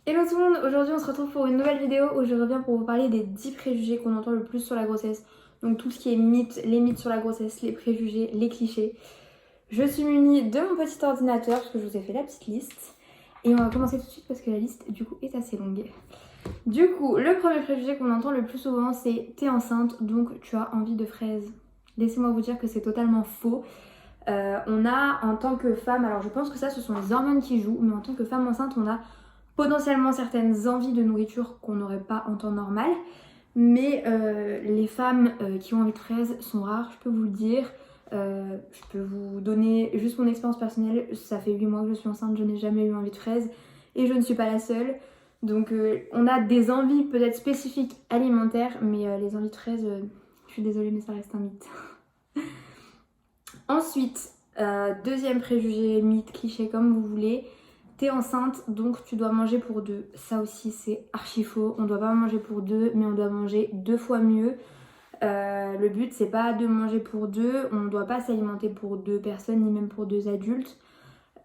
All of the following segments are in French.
Hello tout le monde, aujourd'hui on se retrouve pour une nouvelle vidéo où je reviens pour vous parler des 10 préjugés qu'on entend le plus sur la grossesse. Donc tout ce qui est mythe, les mythes sur la grossesse, les préjugés, les clichés. Je suis munie de mon petit ordinateur parce que je vous ai fait la petite liste. Et on va commencer tout de suite parce que la liste du coup est assez longue. Du coup, le premier préjugé qu'on entend le plus souvent c'est t'es enceinte donc tu as envie de fraises. Laissez-moi vous dire que c'est totalement faux. On a en tant que femme, alors je pense que ça ce sont les hormones qui jouent, mais en tant que femme enceinte on a potentiellement certaines envies de nourriture qu'on n'aurait pas en temps normal. Mais les femmes qui ont envie de fraises sont rares, je peux vous le dire. Je peux vous donner juste mon expérience personnelle. Ça fait 8 mois que je suis enceinte, je n'ai jamais eu envie de fraises et je ne suis pas la seule. Donc on a des envies peut-être spécifiques alimentaires, mais les envies de fraises, je suis désolée mais ça reste un mythe. Ensuite, deuxième préjugé, mythe, cliché comme vous voulez. T'es enceinte donc tu dois manger pour deux. Ça aussi c'est archi faux. On doit pas manger pour deux mais on doit manger 2 fois mieux. Le but c'est pas de manger pour deux. On ne doit pas s'alimenter pour 2 personnes ni même pour 2 adultes.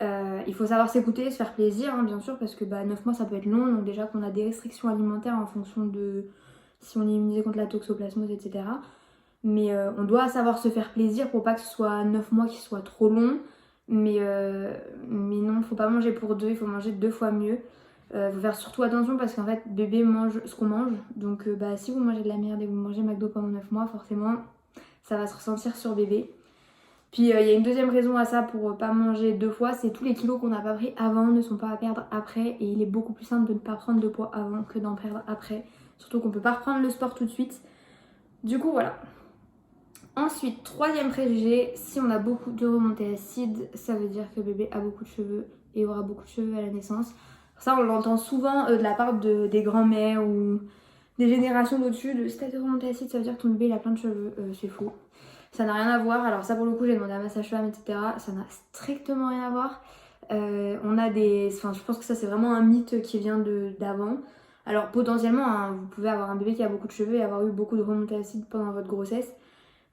Il faut savoir s'écouter, se faire plaisir hein, bien sûr parce que 9 mois ça peut être long. Donc déjà qu'on a des restrictions alimentaires en fonction de si on est immunisé contre la toxoplasmose etc. Mais on doit savoir se faire plaisir pour pas que ce soit 9 mois qui soient trop longs. Mais non, faut pas manger pour deux, il faut manger 2 fois mieux. Faut faire surtout attention parce qu'en fait, bébé mange ce qu'on mange. Donc si vous mangez de la merde et vous mangez McDo pendant 9 mois, forcément, ça va se ressentir sur bébé. Puis il y a une deuxième raison à ça pour pas manger 2 fois, c'est tous les kilos qu'on n'a pas pris avant ne sont pas à perdre après. Et il est beaucoup plus simple de ne pas prendre de poids avant que d'en perdre après. Surtout qu'on peut pas reprendre le sport tout de suite. Du coup, voilà. Ensuite, troisième préjugé, si on a beaucoup de remontées acides, ça veut dire que bébé a beaucoup de cheveux et aura beaucoup de cheveux à la naissance. Ça, on l'entend souvent de la part des grands-mères ou des générations d'au-dessus. Si t'as des remontées acides, ça veut dire que ton bébé il a plein de cheveux. C'est faux. Ça n'a rien à voir. Alors ça, pour le coup, j'ai demandé à ma sage-femme, etc. Ça n'a strictement rien à voir. On a des... Enfin, je pense que ça, c'est vraiment un mythe qui vient d'avant. Alors potentiellement, hein, vous pouvez avoir un bébé qui a beaucoup de cheveux et avoir eu beaucoup de remontées acides pendant votre grossesse.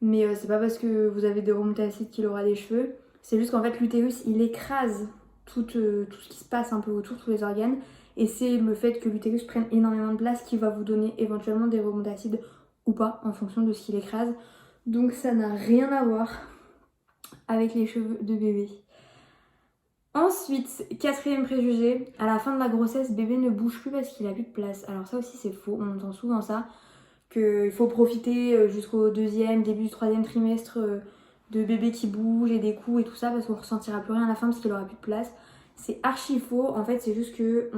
Mais c'est pas parce que vous avez des remontées acides qu'il aura des cheveux. C'est juste qu'en fait l'utérus il écrase tout ce qui se passe un peu autour, tous les organes. Et c'est le fait que l'utérus prenne énormément de place qui va vous donner éventuellement des remontées acides ou pas en fonction de ce qu'il écrase. Donc ça n'a rien à voir avec les cheveux de bébé. Ensuite, quatrième préjugé, à la fin de la grossesse, bébé ne bouge plus parce qu'il a plus de place. Alors ça aussi c'est faux, on entend souvent ça. Qu'il faut profiter jusqu'au deuxième, début du troisième trimestre de bébé qui bouge et des coups et tout ça parce qu'on ressentira plus rien à la fin parce qu'il aura plus de place. C'est archi faux. En fait, c'est juste que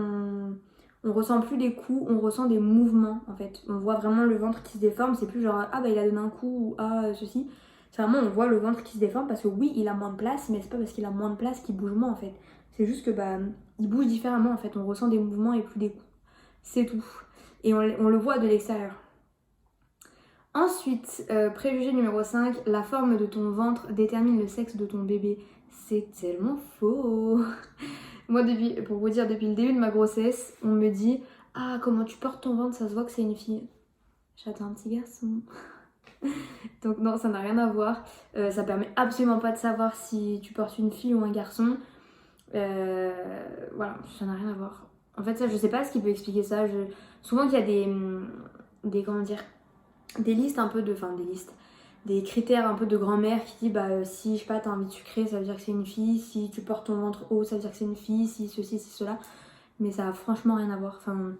on ressent plus des coups, on ressent des mouvements en fait. On voit vraiment le ventre qui se déforme. C'est plus genre ah bah il a donné un coup ou ah ceci. C'est vraiment on voit le ventre qui se déforme parce que oui il a moins de place, mais c'est pas parce qu'il a moins de place qu'il bouge moins en fait. C'est juste que il bouge différemment en fait. On ressent des mouvements et plus des coups. C'est tout. Et on le voit de l'extérieur. Ensuite, préjugé numéro 5, la forme de ton ventre détermine le sexe de ton bébé. C'est tellement faux. Moi, pour vous dire, depuis le début de ma grossesse, on me dit ah, comment tu portes ton ventre, ça se voit que c'est une fille. J'attends un petit garçon. Donc non, ça n'a rien à voir. Ça permet absolument pas de savoir si tu portes une fille ou un garçon. Voilà, ça n'a rien à voir. En fait, ça, je sais pas ce qui peut expliquer ça. Souvent qu'il y a comment dire, des listes un peu de... Enfin, des listes. Des critères un peu de grand-mère qui dit si je sais pas t'as envie de sucrer ça veut dire que c'est une fille, si tu portes ton ventre haut ça veut dire que c'est une fille, si ceci, si cela. Mais ça a franchement rien à voir. Enfin,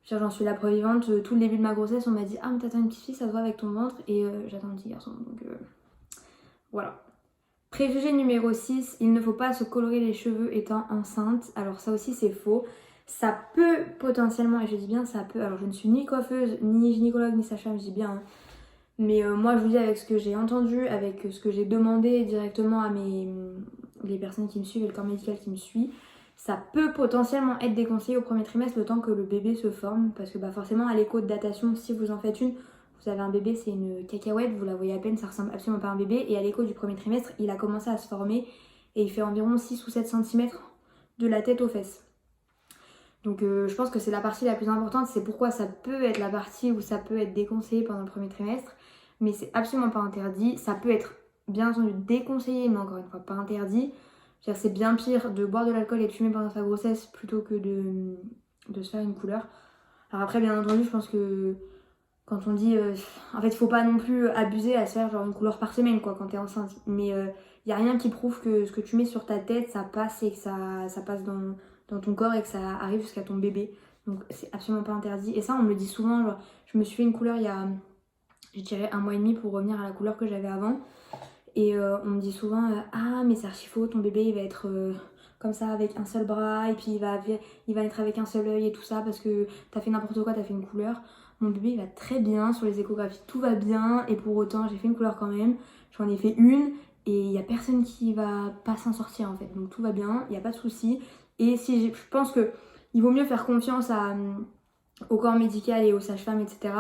j'en suis la preuve vivante. Tout le début de ma grossesse on m'a dit ah mais t'attends une petite fille ça se voit avec ton ventre et j'attends un petit garçon. Donc voilà. Préjugé numéro 6, il ne faut pas se colorer les cheveux étant enceinte. Alors ça aussi c'est faux. Ça peut potentiellement, et je dis bien ça peut, alors je ne suis ni coiffeuse, ni gynécologue, ni sage-femme, je dis bien, hein. Mais moi je vous dis avec ce que j'ai entendu, avec ce que j'ai demandé directement à les personnes qui me suivent et le corps médical qui me suit, ça peut potentiellement être déconseillé au premier trimestre le temps que le bébé se forme. Parce que forcément à l'écho de datation, si vous en faites une, vous avez un bébé, c'est une cacahuète, vous la voyez à peine, ça ressemble absolument pas à un bébé. Et à l'écho du premier trimestre, il a commencé à se former et il fait environ 6 ou 7 cm de la tête aux fesses. Donc je pense que c'est la partie la plus importante, c'est pourquoi ça peut être la partie où ça peut être déconseillé pendant le premier trimestre, mais c'est absolument pas interdit. Ça peut être bien entendu déconseillé, mais encore une fois pas interdit. C'est bien pire de boire de l'alcool et de fumer pendant sa grossesse plutôt que de se faire une couleur. Alors après, bien entendu, je pense que quand on dit... en fait, il faut pas non plus abuser à se faire genre une couleur par semaine, quoi, quand t'es enceinte. Mais y a rien qui prouve que ce que tu mets sur ta tête, ça passe et que ça passe dans ton corps et que ça arrive jusqu'à ton bébé. Donc c'est absolument pas interdit. Et ça, on me le dit souvent, genre, je me suis fait une couleur il y a, je dirais, 1 mois et demi pour revenir à la couleur que j'avais avant. Et on me dit souvent, ah mais c'est archi faux, ton bébé il va être comme ça avec un seul bras et puis il va être avec un seul œil et tout ça parce que t'as fait n'importe quoi, t'as fait une couleur. Mon bébé il va très bien, sur les échographies tout va bien et pour autant j'ai fait une couleur quand même. J'en ai fait une et il n'y a personne qui va pas s'en sortir en fait. Donc tout va bien, il n'y a pas de souci. Et si je pense que il vaut mieux faire confiance au corps médical et aux sages-femmes, etc.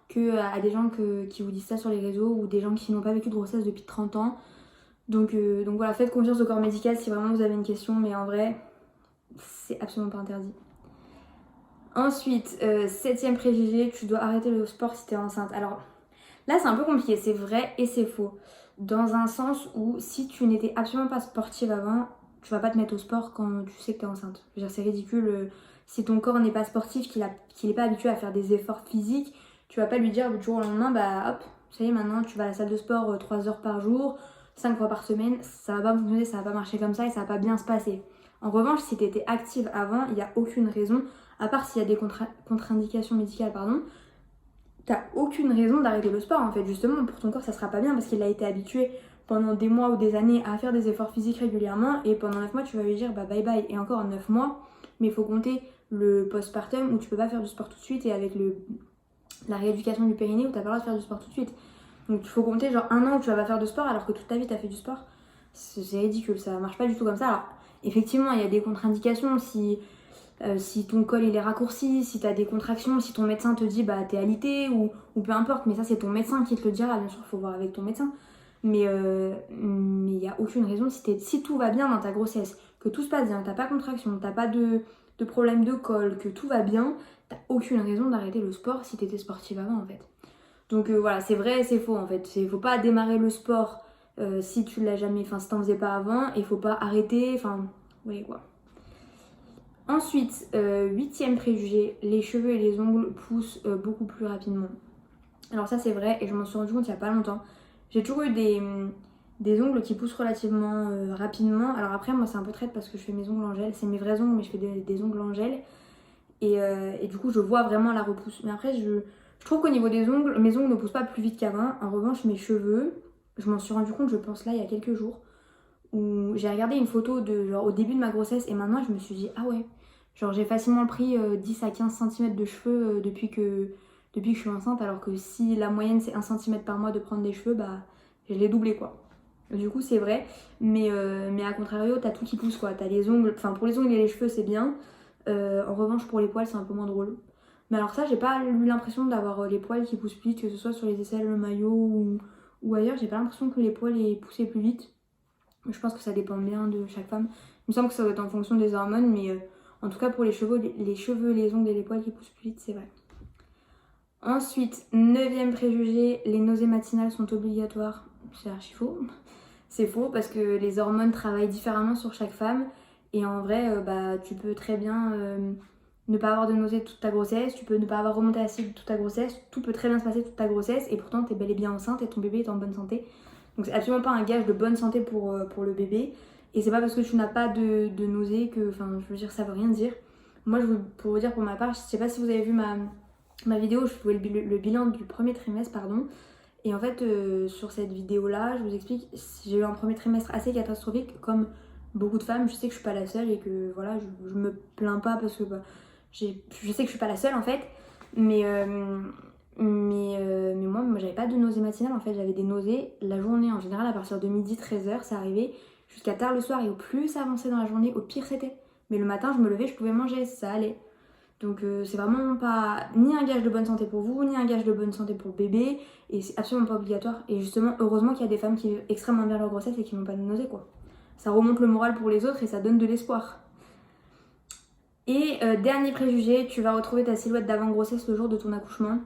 que à des gens qui vous disent ça sur les réseaux ou des gens qui n'ont pas vécu de grossesse depuis 30 ans. Donc voilà, faites confiance au corps médical si vraiment vous avez une question, mais en vrai, c'est absolument pas interdit. Ensuite, 7e préjugé, tu dois arrêter le sport si t'es enceinte. Alors là, c'est un peu compliqué, c'est vrai et c'est faux. Dans un sens où si tu n'étais absolument pas sportive avant, tu vas pas te mettre au sport quand tu sais que t'es enceinte. Je veux dire, c'est ridicule. Si ton corps n'est pas sportif, qu'il est pas habitué à faire des efforts physiques, tu vas pas lui dire du jour au lendemain, bah hop, ça y est, maintenant tu vas à la salle de sport 3 heures par jour, 5 fois par semaine. Ça va pas fonctionner, ça va pas marcher comme ça et ça va pas bien se passer. En revanche, si tu étais active avant, il n'y a aucune raison, à part s'il y a des contre-indications médicales, pardon, t'as aucune raison d'arrêter le sport en fait. Justement, pour ton corps, ça sera pas bien parce qu'il a été habitué pendant des mois ou des années à faire des efforts physiques régulièrement et pendant 9 mois, tu vas lui dire bah bye bye. Et encore 9 mois, mais il faut compter le postpartum où tu peux pas faire du sport tout de suite et avec la rééducation du périnée où t'as pas le droit de faire du sport tout de suite. Donc il faut compter genre 1 an où tu vas pas faire de sport alors que toute ta vie t'as fait du sport. C'est ridicule, ça marche pas du tout comme ça. Alors effectivement, il y a des contre-indications si ton col il est raccourci, si t'as des contractions, si ton médecin te dit bah t'es alité ou peu importe, mais ça c'est ton médecin qui te le dira, bien sûr faut voir avec ton médecin. Mais il n'y a aucune raison si tout va bien dans ta grossesse, que tout se passe bien, t'as pas de contraction, t'as pas de problème de col, que tout va bien, t'as aucune raison d'arrêter le sport si t'étais sportive avant en fait. Donc voilà, c'est vrai et c'est faux en fait. Faut pas démarrer le sport si tu l'as jamais, enfin si t'en faisais pas avant, et faut pas arrêter, enfin, oui quoi. Ensuite, 8e préjugé, les cheveux et les ongles poussent beaucoup plus rapidement. Alors ça c'est vrai et je m'en suis rendu compte il y a pas longtemps. J'ai toujours eu des ongles qui poussent relativement rapidement. Alors après moi c'est un peu traite parce que je fais mes ongles en gel. C'est mes vrais ongles mais je fais des ongles en gel. Et du coup je vois vraiment la repousse. Mais après je trouve qu'au niveau des ongles, mes ongles ne poussent pas plus vite qu'avant. En revanche mes cheveux, je m'en suis rendu compte je pense là il y a quelques jours. Où j'ai regardé une photo de genre au début de ma grossesse et maintenant je me suis dit ah ouais. Genre j'ai facilement pris 10 à 15 cm de cheveux depuis que je suis enceinte, alors que si la moyenne c'est 1 cm par mois de prendre des cheveux, bah je l'ai doublé quoi. Du coup c'est vrai, mais à contrario t'as tout qui pousse quoi, t'as les ongles, enfin pour les ongles et les cheveux c'est bien, en revanche pour les poils c'est un peu moins drôle. Mais alors ça j'ai pas eu l'impression d'avoir les poils qui poussent plus vite, que ce soit sur les aisselles, le maillot ou ailleurs, j'ai pas l'impression que les poils aient poussé plus vite. Je pense que ça dépend bien de chaque femme, il me semble que ça doit être en fonction des hormones, mais en tout cas pour les cheveux, les ongles et les poils qui poussent plus vite c'est vrai. Ensuite, 9e préjugé, les nausées matinales sont obligatoires. C'est archi faux. C'est faux parce que les hormones travaillent différemment sur chaque femme. Et en vrai, bah, tu peux très bien ne pas avoir de nausées toute ta grossesse. Tu peux ne pas avoir remonté acide toute ta grossesse. Tout peut très bien se passer toute ta grossesse. Et pourtant, t'es bel et bien enceinte et ton bébé est en bonne santé. Donc c'est absolument pas un gage de bonne santé pour le bébé. Et c'est pas parce que tu n'as pas de nausées que... Enfin, je veux dire, ça veut rien dire. Moi, pour vous dire pour ma part, je sais pas si vous avez vu ma vidéo où je faisais le bilan du premier trimestre, pardon. Et en fait, sur cette vidéo-là, je vous explique, j'ai eu un premier trimestre assez catastrophique, comme beaucoup de femmes. Je sais que je suis pas la seule et que voilà, je me plains pas parce que bah, je sais que je suis pas la seule en fait. Mais moi j'avais pas de nausées matinales en fait, j'avais des nausées la journée en général à partir de midi 13h, ça arrivait jusqu'à tard le soir et au plus ça avançait dans la journée, au pire c'était. Mais le matin, je me levais, je pouvais manger, ça allait. Donc c'est vraiment pas ni un gage de bonne santé pour vous, ni un gage de bonne santé pour le bébé, et c'est absolument pas obligatoire. Et justement, heureusement qu'il y a des femmes qui vivent extrêmement bien leur grossesse et qui n'ont pas de nausées quoi. Ça remonte le moral pour les autres et ça donne de l'espoir. Et dernier préjugé, tu vas retrouver ta silhouette d'avant-grossesse le jour de ton accouchement.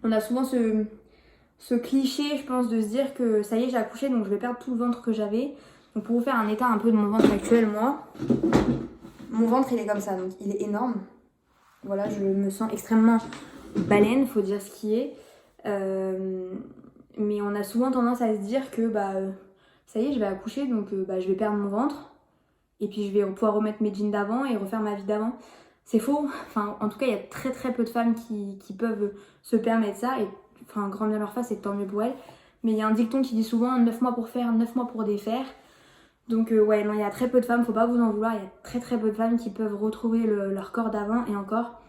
On a souvent ce cliché, je pense, de se dire que ça y est, j'ai accouché donc je vais perdre tout le ventre que j'avais. Donc pour vous faire un état un peu de mon ventre actuel, moi, mon ventre il est comme ça, donc il est énorme. voilà, je me sens extrêmement baleine, faut dire ce qui est. Mais on a souvent tendance à se dire que ça y est, je vais accoucher, donc je vais perdre mon ventre. Et puis je vais pouvoir remettre mes jeans d'avant et refaire ma vie d'avant. C'est faux. Enfin, en tout cas, il y a très très peu de femmes qui peuvent se permettre ça. Et enfin, grand bien leur face, et tant mieux pour elles. Mais il y a un dicton qui dit souvent 9 mois pour faire, 9 mois pour défaire. Donc ouais, non, il y a très peu de femmes, faut pas vous en vouloir. Il y a très très peu de femmes qui peuvent retrouver leur corps d'avant. Et encore,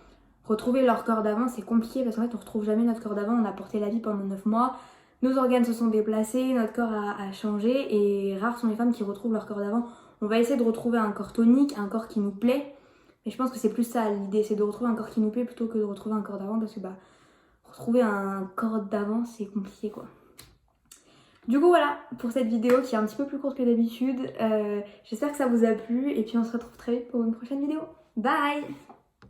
retrouver leur corps d'avant, c'est compliqué parce qu'en fait, on retrouve jamais notre corps d'avant. On a porté la vie pendant 9 mois. Nos organes se sont déplacés, notre corps a changé. Et rares sont les femmes qui retrouvent leur corps d'avant. On va essayer de retrouver un corps tonique, un corps qui nous plaît. Mais je pense que c'est plus ça l'idée, c'est de retrouver un corps qui nous plaît plutôt que de retrouver un corps d'avant. Parce que retrouver un corps d'avant, c'est compliqué quoi. Du coup voilà pour cette vidéo qui est un petit peu plus courte que d'habitude. J'espère que ça vous a plu et puis on se retrouve très vite pour une prochaine vidéo. Bye!